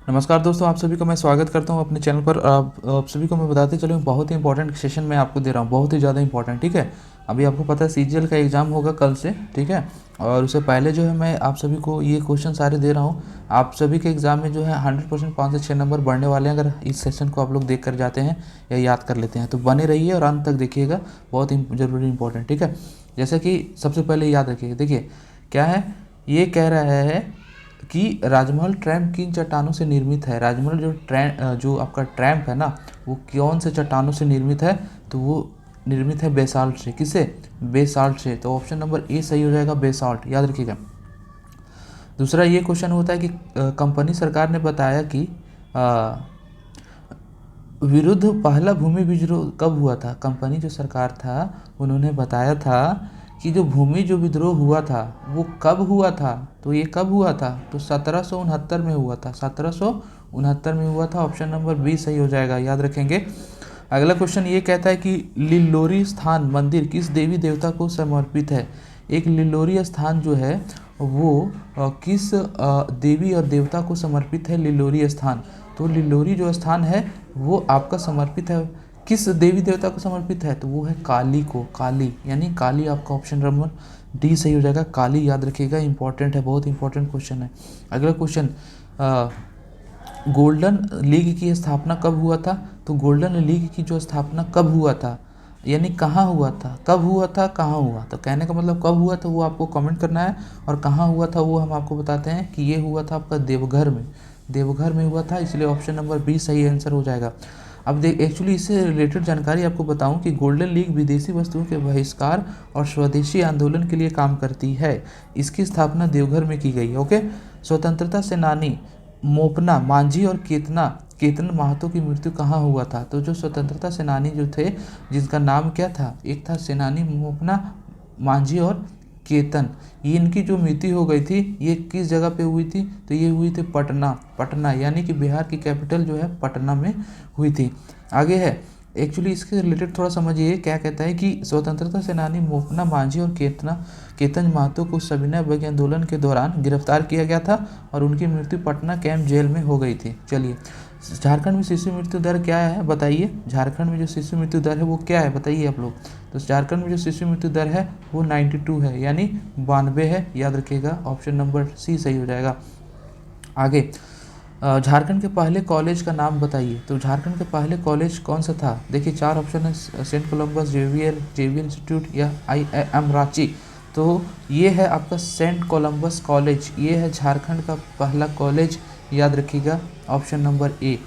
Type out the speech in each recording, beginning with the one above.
नमस्कार दोस्तों, आप सभी को मैं स्वागत करता हूं अपने चैनल पर। आप सभी को मैं बताते चलूँ, बहुत ही इंपॉर्टेंट सेशन मैं आपको दे रहा हूं, बहुत ही ज़्यादा इंपॉर्टेंट। ठीक है, अभी आपको पता है सीजीएल का एग्ज़ाम होगा कल से। ठीक है, और उससे पहले जो है मैं आप सभी को ये क्वेश्चन सारे दे रहा हूं। आप सभी के एग्ज़ाम में जो है 100% 5 से 6 नंबर बढ़ने वाले हैं, अगर इस सेशन को आप लोग देख कर जाते हैं या याद कर लेते हैं तो। बने रहिए और अंत तक देखिएगा, बहुत ज़रूरी इंपॉर्टेंट। ठीक है, जैसे कि सबसे पहले याद रखिएगा, देखिए क्या है, ये कह रहा है कि राजमहल ट्रैम्प किन चट्टानों से निर्मित है। राजमहल जो आपका ट्रैम्प है ना, वो कौन से चट्टानों से निर्मित है, तो वो निर्मित है बेसाल्ट से। किससे? बेसाल्ट से। तो ऑप्शन नंबर ए सही हो जाएगा, बेसाल्ट, याद रखिएगा। दूसरा ये क्वेश्चन होता है कि कंपनी सरकार ने बताया कि विरुद्ध पहला भूमि विद्रोह कब हुआ था। कंपनी जो सरकार था उन्होंने बताया था कि जो भूमि जो विद्रोह हुआ था वो कब हुआ था। तो ये कब हुआ था, तो 1769 में हुआ था। 1769 में हुआ था। ऑप्शन नंबर बी सही हो जाएगा, याद रखेंगे। अगला क्वेश्चन ये कहता है कि लिल्लोरी स्थान मंदिर किस देवी देवता को समर्पित है। एक लिल्लोरी स्थान जो है वो किस देवी और देवता को समर्पित है लिल्लोरी स्थान। तो लिल्लोरी जो स्थान है वो आपका समर्पित है, किस देवी देवता को समर्पित है, तो वो है काली को। काली यानी काली, आपका ऑप्शन नंबर डी सही हो जाएगा, काली, याद रखिएगा। इंपॉर्टेंट है, बहुत इंपॉर्टेंट क्वेश्चन है। अगला क्वेश्चन, गोल्डन लीग की स्थापना कब हुआ था। तो गोल्डन लीग की जो स्थापना कब हुआ था, यानी कहाँ हुआ था, कब हुआ था, कहाँ हुआ। तो कहने का मतलब कब हुआ था वो आपको कमेंट करना है, और कहाँ हुआ था वो हम आपको बताते हैं कि ये हुआ था आपका देवघर में। देवघर में हुआ था, इसलिए ऑप्शन नंबर बी सही आंसर हो जाएगा। अब देख, एक्चुअली इससे रिलेटेड जानकारी आपको बताऊं कि गोल्डन लीग विदेशी वस्तुओं के बहिष्कार और स्वदेशी आंदोलन के लिए काम करती है। इसकी स्थापना देवघर में की गई। ओके, स्वतंत्रता सेनानी मोपना मांझी और केतन महतो की मृत्यु कहाँ हुआ था। तो जो स्वतंत्रता सेनानी जो थे, जिनका नाम क्या था, एक था सेनानी मोपना मांझी और केतन, ये इनकी जो मृत्यु हो गई थी ये किस जगह पे हुई थी, तो ये हुई थी पटना। पटना यानी कि बिहार की कैपिटल जो है पटना में हुई थी। आगे है, एक्चुअली इसके रिलेटेड थोड़ा समझिए, क्या कहता है कि स्वतंत्रता सेनानी मोपना मांझी और केतन महतो को सविनय अवज्ञा आंदोलन के दौरान गिरफ्तार किया गया था और उनकी मृत्यु पटना कैंप जेल में हो गई थी। चलिए, झारखंड में शिशु मृत्यु दर क्या है बताइए। झारखंड में जो शिशु मृत्यु दर है वो क्या है बताइए आप लोग। तो झारखंड में जो शिशु मृत्यु दर है वो 92 है, यानी 92 है, याद रखिएगा। ऑप्शन नंबर सी सही हो जाएगा। आगे, झारखंड के पहले कॉलेज का नाम बताइए। तो झारखंड के पहले कॉलेज कौन सा था। देखिए चार ऑप्शन है, सेंट कोलम्बस, जेवियर इंस्टीट्यूट या IIM रांची। तो ये है आपका सेंट कोलम्बस कॉलेज, ये है झारखंड का पहला कॉलेज, याद रखिएगा। Option number A.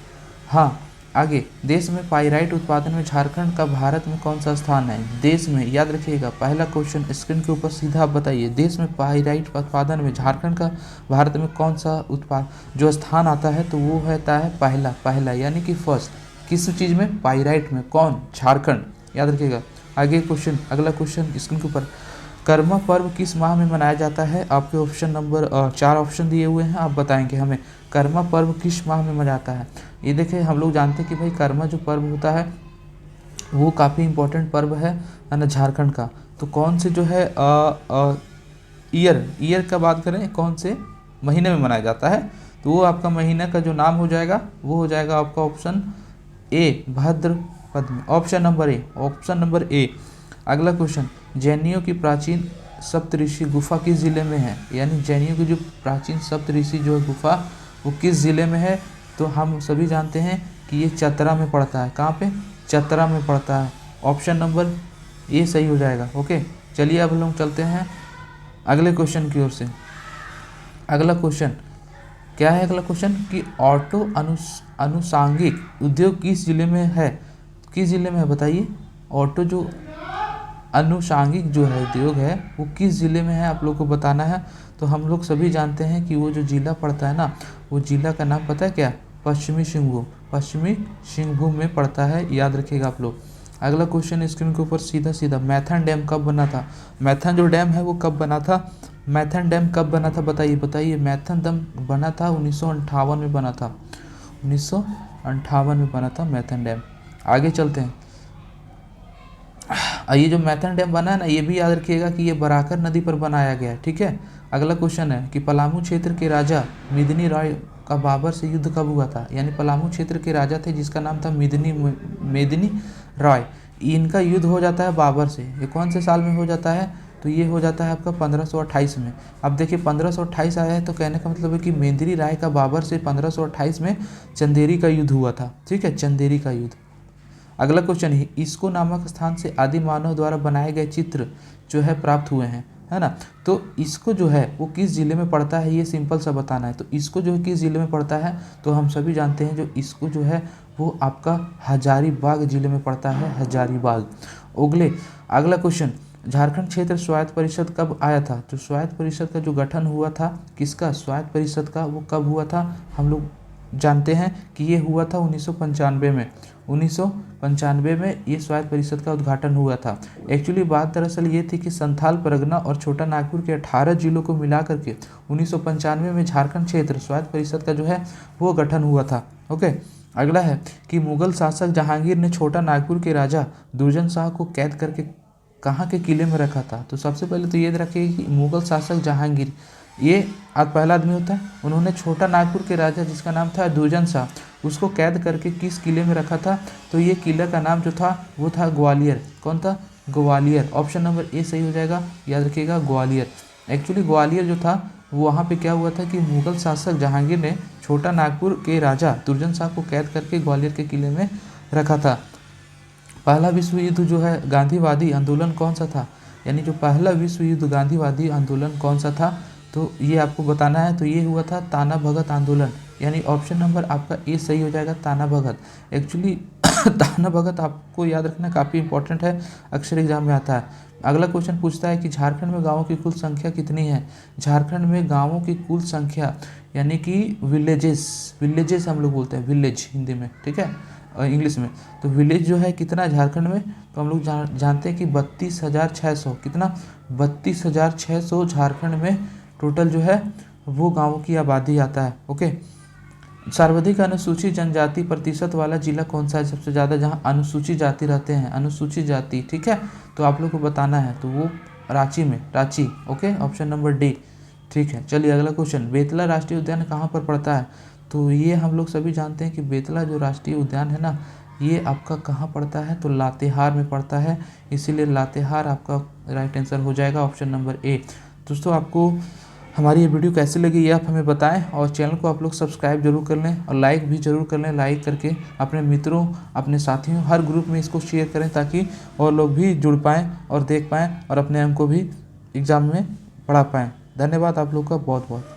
हाँ, आगे, देश में पाइराइट उत्पादन में झारखंड का भारत में कौन सा स्थान है। देश में, याद रखिएगा, पहला क्वेश्चन स्क्रीन के ऊपर सीधा आप बताइए, देश में पाइराइट उत्पादन में झारखंड का भारत में कौन सा उत्पाद जो स्थान आता है, तो वो होता है पहला। पहला यानी कि फर्स्ट, किस चीज़ में, पाइराइट में। कौन? झारखंड, याद रखिएगा। आगे क्वेश्चन, अगला क्वेश्चन स्क्रीन के ऊपर, कर्मा पर्व किस माह में मनाया जाता है। आपके ऑप्शन नंबर 4 ऑप्शन दिए हुए हैं, आप बताएंगे हमें कर्मा पर्व किस माह में मनाता है। ये देखें, हम लोग जानते हैं कि भाई कर्मा जो पर्व होता है वो काफ़ी इंपॉर्टेंट पर्व है ना, झारखंड का। तो कौन से जो है ईयर का बात करें, कौन से महीने में मनाया जाता है, तो वो आपका महीने का जो नाम हो जाएगा वो हो जाएगा आपका ऑप्शन ए, भाद्रपद में। Option number A, option number A. अगला क्वेश्चन, जैनियों की प्राचीन सप्तऋषि गुफा किस जिले में है। यानी जैनियों की जो प्राचीन सप्तऋषि जो है गुफा, वो किस जिले में है। तो हम सभी जानते हैं कि ये चतरा में पड़ता है। कहाँ पे? चतरा में पड़ता है। ऑप्शन नंबर ए सही हो जाएगा। ओके, चलिए अब हम लोग चलते हैं अगले क्वेश्चन की ओर से। अगला क्वेश्चन क्या है? अगला क्वेश्चन कि ऑटो अनुषांगिक उद्योग किस जिले में है। किस जिले में है बताइए। ऑटो जो अनुषांगिक जो है उद्योग है वो किस जिले में है, आप लोग को बताना है। तो हम लोग सभी जानते हैं कि वो जो जिला पड़ता है ना, वो जिला का नाम पता है क्या? पश्चिमी सिंहभूम। पश्चिमी सिंहभूम में पड़ता है, याद रखिएगा आप लोग। अगला क्वेश्चन स्क्रीन के ऊपर सीधा सीधा, मैथन डैम कब बना था। मैथन जो डैम है वो कब बना था। मैथन डैम कब बना था बताइए बताइए। मैथन डैम बना था 1958 में बना था। 1958 में बना था मैथन डैम। आगे चलते हैं। ये जो मैथन डैम बना है ना, ये भी याद रखिएगा कि ये बराकर नदी पर बनाया गया है। ठीक है। अगला क्वेश्चन है कि पलामू क्षेत्र के राजा मिदनी राय का बाबर से युद्ध कब हुआ था? यानी पलामू क्षेत्र के राजा थे जिसका नाम था मेदिनी राय। इनका युद्ध हो जाता है बाबर से। ये कौन से साल में हो जाता है? तो ये हो जाता है आपका 1528 में। अब देखिए 1528 आया है तो कहने का मतलब है कि मेदिनी राय का बाबर से 1528 में चंदेरी का युद्ध हुआ था। ठीक है, चंदेरी का युद्ध। अगला क्वेश्चन है, इसको नामक स्थान से आदि मानव द्वारा बनाए गए चित्र जो है प्राप्त हुए हैं, है ना। तो इसको जो है वो किस जिले में पड़ता है, ये सिंपल सा बताना है। तो इसको जो है किस जिले में पड़ता है, तो हम सभी जानते हैं जो इसको जो है वो आपका हजारीबाग जिले में पड़ता है, हजारीबाग। अगला क्वेश्चन, झारखंड क्षेत्र स्वायत्त परिषद कब आया था? तो स्वायत्त परिषद का जो गठन हुआ था, किसका? स्वायत्त परिषद का, वो कब हुआ था? हम लोग जानते हैं कि ये हुआ था 1995 में। 1995 में ये स्वायत्त परिषद का उद्घाटन हुआ था। एक्चुअली बात दरअसल ये थी कि संथाल परगना और छोटा नागपुर के 18 जिलों को मिला करके 1995 में झारखंड क्षेत्र स्वायत्त परिषद का जो है वो गठन हुआ था। ओके। अगला है कि मुगल शासक जहांगीर ने छोटा नागपुर के राजा दुर्जन शाह को कैद करके कहाँ के किले में रखा था? तो सबसे पहले तो ये रखिए कि मुगल शासक जहांगीर, ये पहला आदमी होता है, उन्होंने छोटा नागपुर के राजा जिसका नाम था दुर्जन शाह, उसको कैद करके किस किले में रखा था? तो ये किले का नाम जो था वो था ग्वालियर। कौन था? ग्वालियर। ऑप्शन नंबर ए सही हो जाएगा, याद रखिएगा ग्वालियर। एक्चुअली ग्वालियर जो था वहाँ पे क्या हुआ था कि मुगल शासक जहांगीर ने छोटा नागपुर के राजा दुर्जन शाह को कैद करके ग्वालियर के किले में रखा था। पहला विश्व युद्ध जो है गांधीवादी आंदोलन कौन सा था? यानी जो पहला विश्व युद्ध गांधीवादी आंदोलन कौन सा था, तो ये आपको बताना है। तो ये हुआ था ताना भगत आंदोलन, यानी ऑप्शन नंबर आपका ए सही हो जाएगा, ताना भगत। एक्चुअली ताना भगत आपको याद रखना काफ़ी इंपॉर्टेंट है, अक्सर एग्जाम में आता है। अगला क्वेश्चन पूछता है कि झारखंड में गाँवों की कुल संख्या कितनी है? झारखंड में गाँवों की कुल संख्या यानी कि विलेजेस हम लोग बोलते हैं, विलेज हिंदी में, ठीक है, इंग्लिश में। तो विलेज जो है कितना झारखंड में, तो हम लोग जानते हैं कि 32,600। कितना? 32,600 झारखंड में टोटल जो है वो गाँवों की आबादी आता है। ओके। सर्वाधिक अनुसूचित जनजाति प्रतिशत वाला जिला कौन सा है सबसे ज़्यादा, जहाँ अनुसूचित जाति रहते हैं, अनुसूचित जाति, ठीक है, तो आप लोग को बताना है। तो वो रांची में, Ranchi. Okay, option number D, ठीक है। चलिए अगला क्वेश्चन, बेतला राष्ट्रीय उद्यान कहाँ पर पड़ता है? तो ये हम लोग सभी जानते हैं कि बेतला जो राष्ट्रीय उद्यान है ना, ये आपका कहाँ पड़ता है? तो लातेहार में पड़ता है, इसीलिए लातेहार आपका राइट आंसर हो जाएगा, ऑप्शन नंबर ए। दोस्तों आपको हमारी ये वीडियो कैसी लगी ये आप हमें बताएं, और चैनल को आप लोग सब्सक्राइब जरूर कर लें और लाइक भी जरूर कर लें। लाइक करके अपने मित्रों, अपने साथियों, हर ग्रुप में इसको शेयर करें ताकि और लोग भी जुड़ पाएँ और देख पाएँ और अपने अंक को भी एग्ज़ाम में पढ़ा पाएँ। धन्यवाद आप लोग का बहुत बहुत।